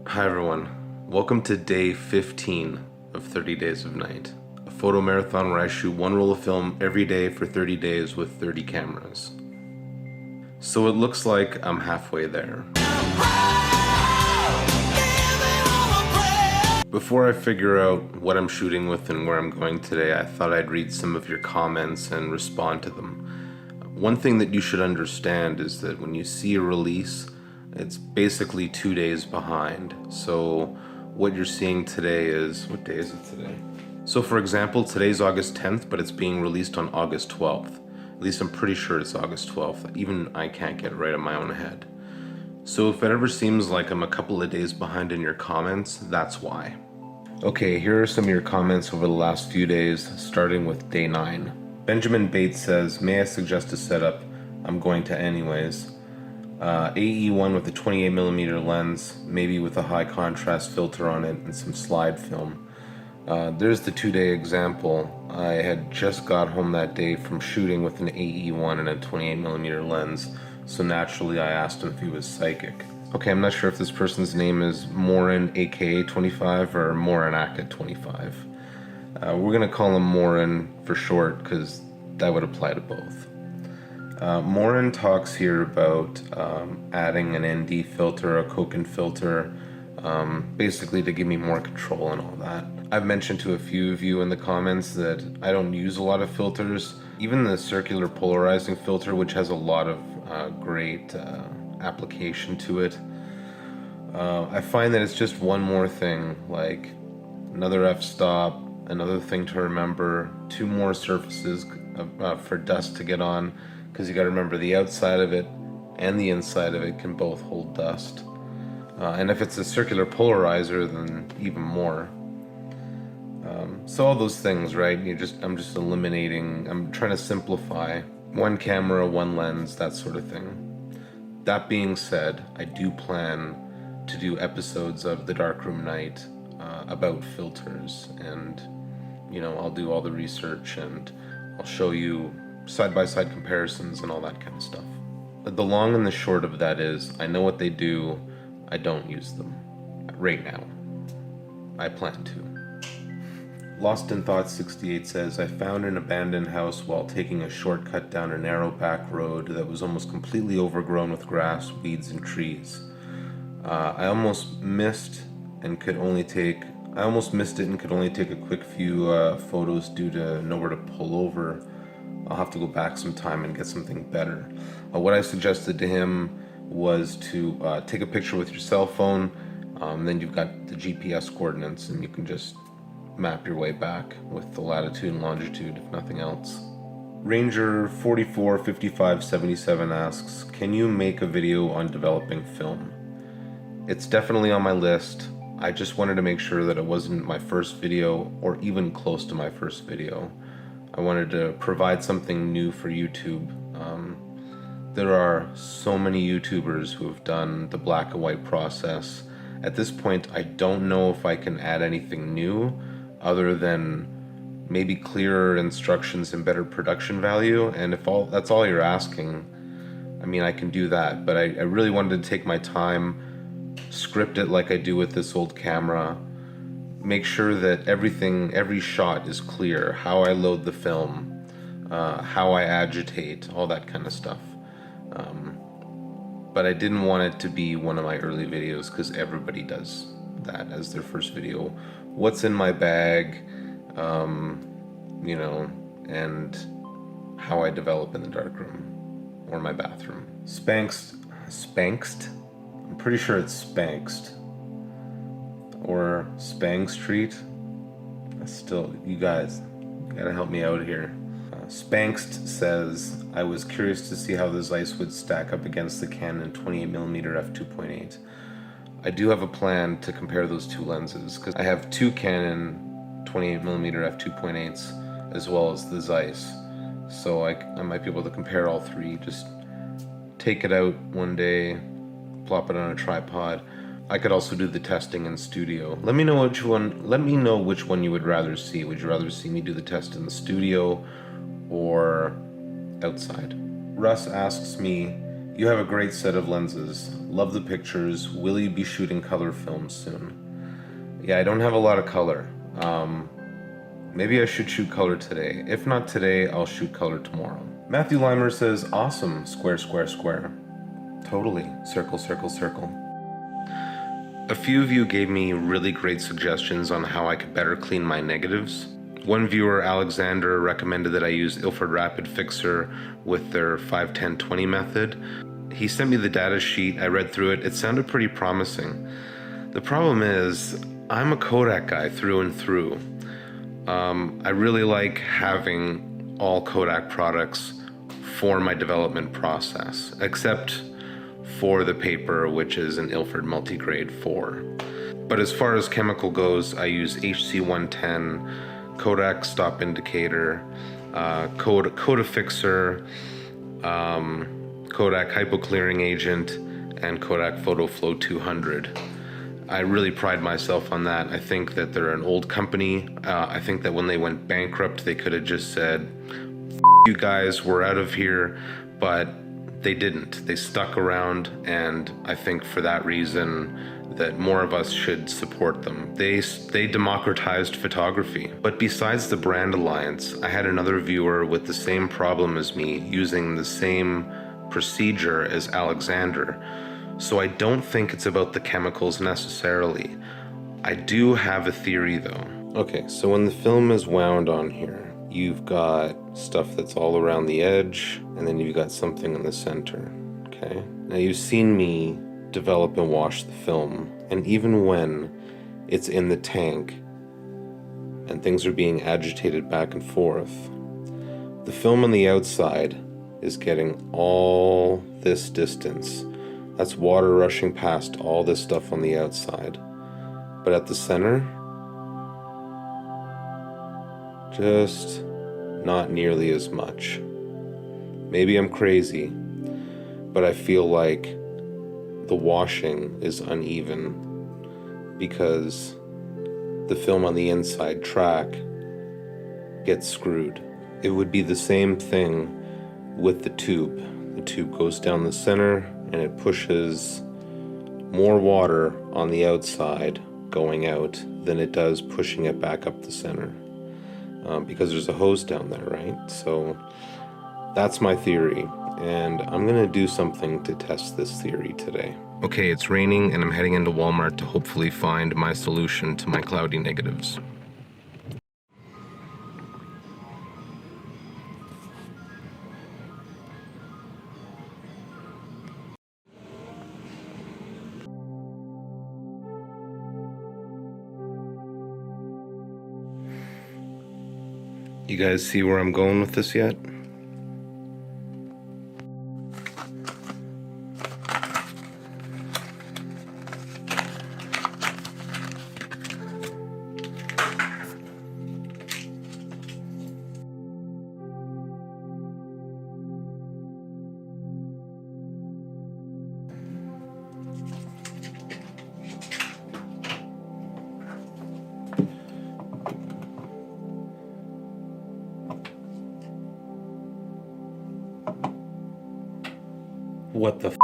Hi everyone, welcome to day 15 of 30 Days of Night, a photo marathon where I shoot one roll of film every day for 30 days with 30 cameras. So it looks like I'm halfway there. Before I figure out what I'm shooting with and where I'm going today, I thought I'd read some of your comments and respond to them. One thing that you should understand is that when you see a release, it's basically 2 days behind. So what you're seeing today is, what day is it today? So for example, today's August 10th, but it's being released on August 12th. At least I'm pretty sure it's August 12th. Even I can't get it right in my own head. So if it ever seems like I'm a couple of days behind in your comments, that's why. Okay, here are some of your comments over the last few days, starting with day 9. Benjamin Bates says, may I suggest a setup? I'm going to anyways. AE-1 with a 28mm lens, maybe with a high contrast filter on it and some slide film. There's the 2-day example. I had just got home that day from shooting with an AE-1 and a 28mm lens, so naturally I asked him if he was psychic. Okay, I'm not sure if this person's name is Morin aka 25 or Morinak 25. We're gonna call him Morin for short because that would apply to both. Morin talks here about adding an ND filter, a Kodak filter, basically to give me more control and all that. I've mentioned to a few of you in the comments that I don't use a lot of filters. Even the circular polarizing filter, which has a lot of great application to it. I find that it's just one more thing, like another f-stop, another thing to remember, 2 more surfaces for dust to get on, because you got to remember the outside of it and the inside of it can both hold dust. And if it's a circular polarizer, then even more. So all those things, right? I'm just eliminating, I'm trying to simplify. 1 camera, 1 lens, that sort of thing. That being said, I do plan to do episodes of The Darkroom Night about filters, and I'll do all the research and I'll show you side-by-side comparisons and all that kind of stuff. But the long and the short of that is, I know what they do, I don't use them right now. I plan to. Lost in Thought 68 says, I found an abandoned house while taking a shortcut down a narrow back road that was almost completely overgrown with grass, weeds, and trees. I almost missed it and could only take a quick few photos due to nowhere to pull over. I'll have to go back some time and get something better. What I suggested to him was to take a picture with your cell phone, then you've got the GPS coordinates and you can just map your way back with the latitude and longitude, if nothing else. Ranger 445577 asks, can you make a video on developing film? It's definitely on my list. I just wanted to make sure that it wasn't my first video or even close to my first video. I wanted to provide something new for YouTube. There are so many YouTubers who have done the black and white process. At this point, I don't know if I can add anything new other than maybe clearer instructions and better production value. And if that's all you're asking, I mean, I can do that. But I really wanted to take my time, script it like I do with this old camera, make sure that every shot is clear, how I load the film, how I agitate, all that kind of stuff. But I didn't want it to be one of my early videos because everybody does that as their first video. What's in my bag, and how I develop in the darkroom or my bathroom. Spanked? I'm pretty sure it's Spanked. Or Spang Street. Still, you guys gotta help me out here. Spanked says, I was curious to see how the Zeiss would stack up against the Canon 28mm f2.8. I do have a plan to compare those 2 lenses because I have 2 Canon 28mm f2.8s as well as the Zeiss. So I might be able to compare all 3, just take it out one day, plop it on a tripod. I could also do the testing in studio. Let me know which one you would rather see. Would you rather see me do the test in the studio or outside? Russ asks me, You have a great set of lenses. Love the pictures. Will you be shooting color films soon? Yeah, I don't have a lot of color. Maybe I should shoot color today. If not today, I'll shoot color tomorrow. Matthew Limer says, awesome, square, square, square. Totally, circle, circle, circle. A few of you gave me really great suggestions on how I could better clean my negatives. One viewer, Alexander, recommended that I use Ilford Rapid Fixer with their 5-10-20 method. He sent me the data sheet, I read through it, it sounded pretty promising. The problem is, I'm a Kodak guy through and through. I really like having all Kodak products for my development process, except for the paper, which is an Ilford Multigrade 4. But as far as chemical goes, I use HC110, Kodak Stop Indicator, Kodak Fixer, Kodak Hypoclearing Agent, and Kodak Photo Flow 200. I really pride myself on that. I think that they're an old company. I think that when they went bankrupt, they could have just said, "F you guys, we're out of here," but they didn't. They stuck around, and I think for that reason that more of us should support them. They democratized photography. But besides the brand alliance, I had another viewer with the same problem as me, using the same procedure as Alexander. So I don't think it's about the chemicals necessarily. I do have a theory though. Okay, so when the film is wound on here, you've got stuff that's all around the edge, and then you've got something in the center, okay? Now you've seen me develop and wash the film, and even when it's in the tank and things are being agitated back and forth, the film on the outside is getting all this distance. That's water rushing past all this stuff on the outside. But at the center, just not nearly as much. Maybe I'm crazy, but I feel like the washing is uneven because the film on the inside track gets screwed. It would be the same thing with the tube. The tube goes down the center and it pushes more water on the outside going out than it does pushing it back up the center, because there's a hose down there, right? So that's my theory, and I'm gonna do something to test this theory today. Okay, it's raining and I'm heading into Walmart to hopefully find my solution to my cloudy negatives. You guys see where I'm going with this yet? What the f***?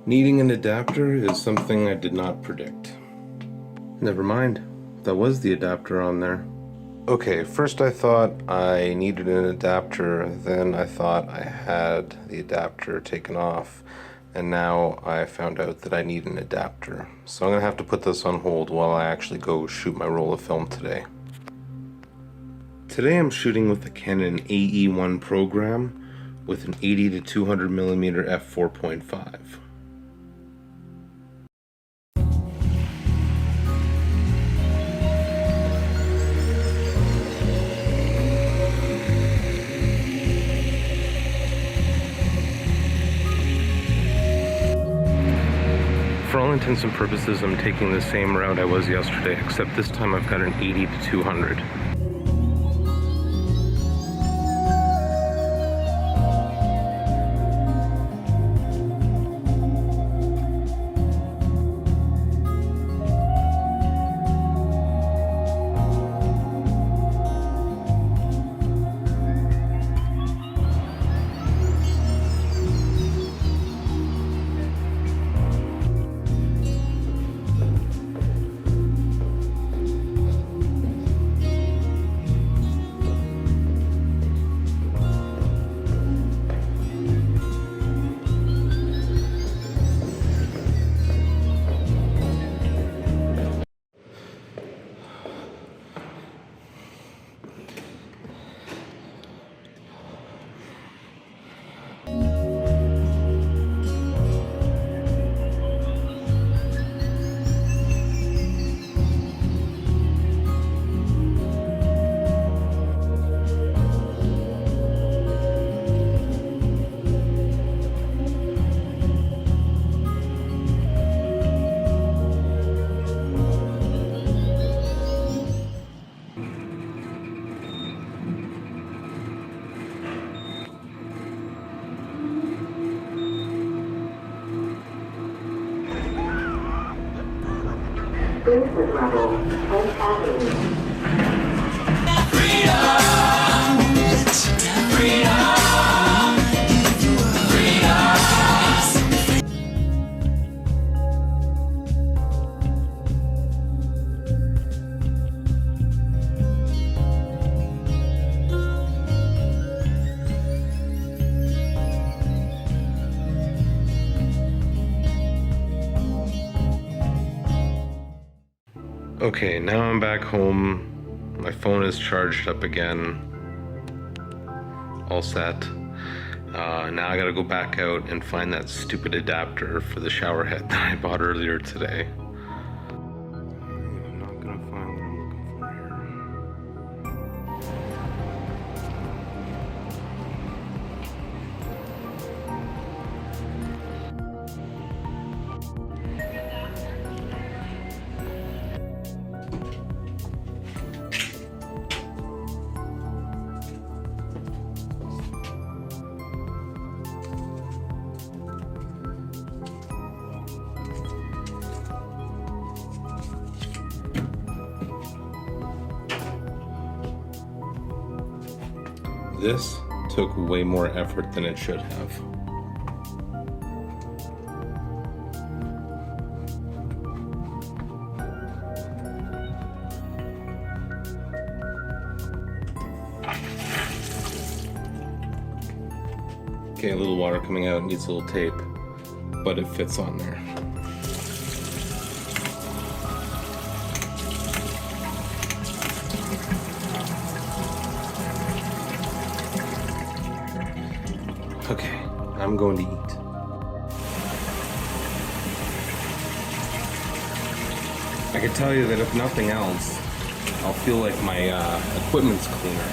Needing an adapter is something I did not predict. Never mind, that was the adapter on there. Okay, first I thought I needed an adapter, then I thought I had the adapter taken off, and now I found out that I need an adapter. So I'm gonna have to put this on hold while I actually go shoot my roll of film today. Today I'm shooting with the Canon AE-1 program with an 80 to 200 millimeter f4.5. For all intents and purposes, I'm taking the same route I was yesterday, except this time I've got an 80 to 200. Displacement level 10,000. Okay, now I'm back home. My phone is charged up again. All set. Now I gotta go back out and find that stupid adapter for the shower head that I bought earlier today. I'm not gonna find what I'm looking for This took way more effort than it should have. Okay, a little water coming out, needs a little tape, but it fits on there. Okay, I'm going to eat. I can tell you that if nothing else, I'll feel like my equipment's cleaner.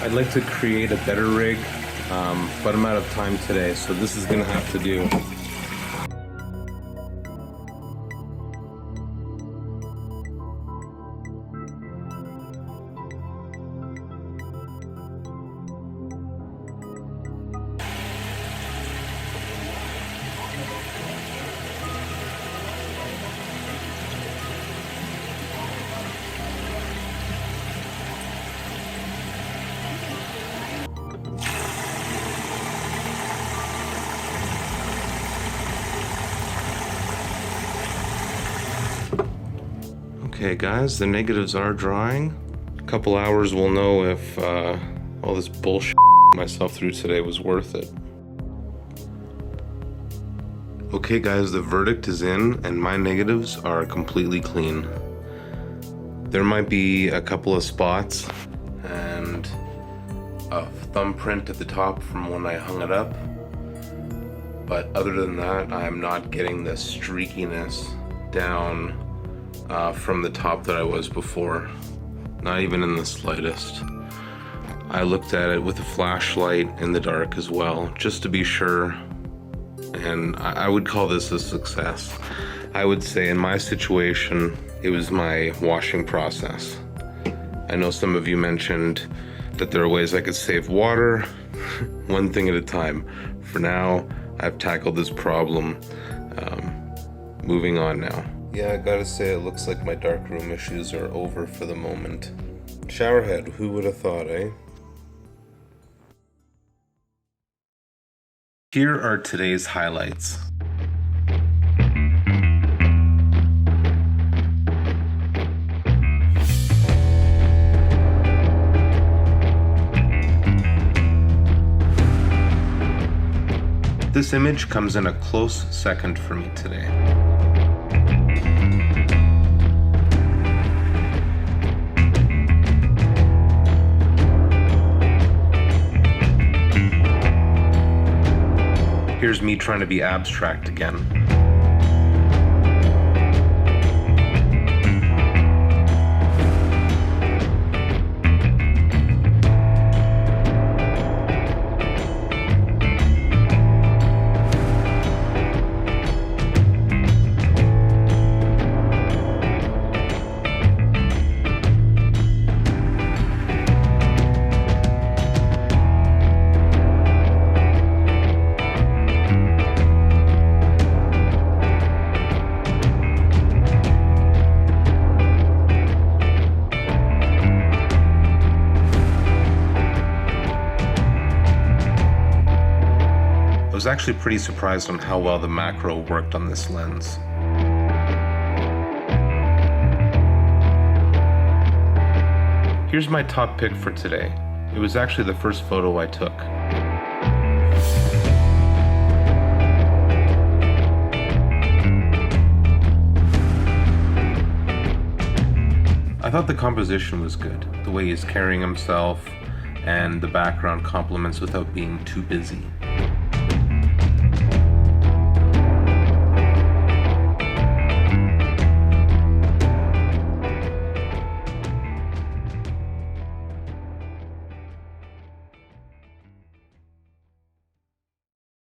I'd like to create a better rig, but I'm out of time today, so this is gonna have to do. Okay guys, the negatives are drying. A couple hours we'll know if all this bullshit myself through today was worth it. Okay guys, the verdict is in and my negatives are completely clean. There might be a couple of spots and a thumbprint at the top from when I hung it up, but other than that, I am not getting the streakiness down from the top that I was before, not even in the slightest. I looked at it with a flashlight in the dark as well, just to be sure, and I would call this a success. I would say in my situation, it was my washing process. I know some of you mentioned that there are ways I could save water, one thing at a time. For now, I've tackled this problem. Moving on now. Yeah, I gotta say, it looks like my darkroom issues are over for the moment. Showerhead, who would have thought, eh? Here are today's highlights. This image comes in a close second for me today. Here's me trying to be abstract again. was actually pretty surprised on how well the macro worked on this lens. Here's my top pick for today. It was actually the first photo I took. I thought the composition was good, the way he's carrying himself, and the background complements without being too busy.